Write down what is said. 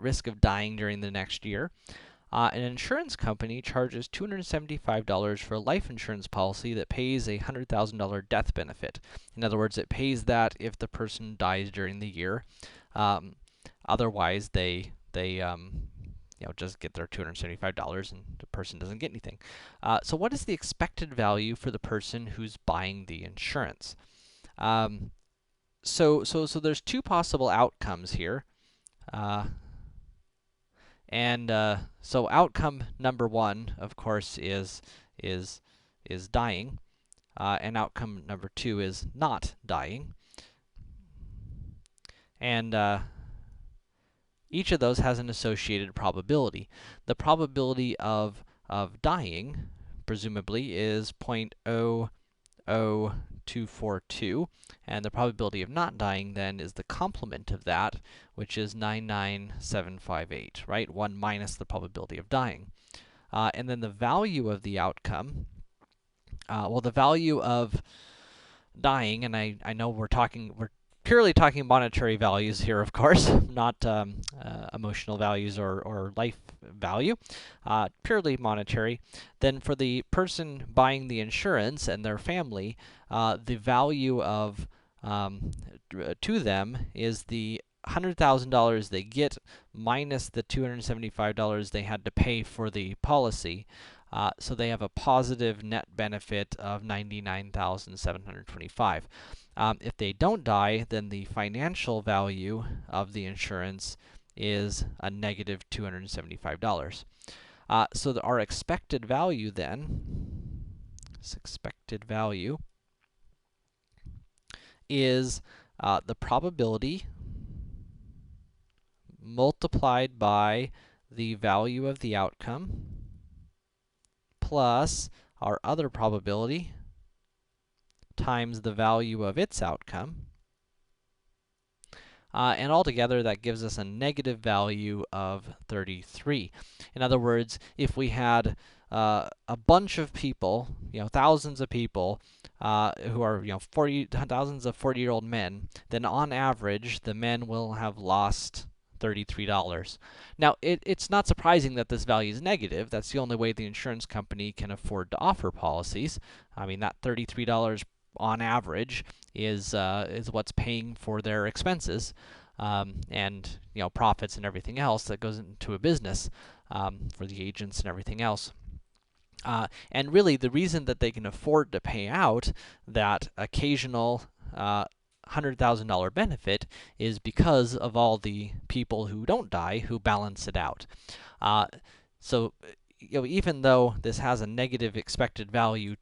risk of dying during the next year. An insurance company charges $275 for a life insurance policy that pays a $100,000 death benefit. In other words, it pays that if the person dies during the year. Otherwise, they just get their $275 and the person doesn't get anything. So what is the expected value for the person who's buying the insurance? So there's two possible outcomes here. So outcome number one, of course, is dying, and outcome number two is not dying. And each of those has an associated probability. The probability of dying, presumably, is 0.00242, and the probability of not dying, then, is the complement of that, which is 99758, right? 1 minus the probability of dying. And then the value of the outcome, well, the value of dying, and I know we're purely talking monetary values here, of course, not emotional values or life value, purely monetary. Then for the person buying the insurance and their family, the value of to them is the $100,000 they get minus the $275 they had to pay for the policy. So they have a positive net benefit of $99,725. If they don't die, then the financial value of the insurance is a negative $275. So our expected value then, is the probability multiplied by the value of the outcome plus our other probability times the value of its outcome. And altogether, that gives us a negative value of 33. In other words, if we had a bunch of people, thousands of people, who are, thousands of 40-year-old men, then on average, the men will have lost $33. Now, it's not surprising that this value is negative. That's the only way the insurance company can afford to offer policies. I mean, that $33 on average is what's paying for their expenses, and profits and everything else that goes into a business, for the agents and everything else. And really, the reason that they can afford to pay out that occasional $100,000 benefit is because of all the people who don't die who balance it out. So even though this has a negative expected value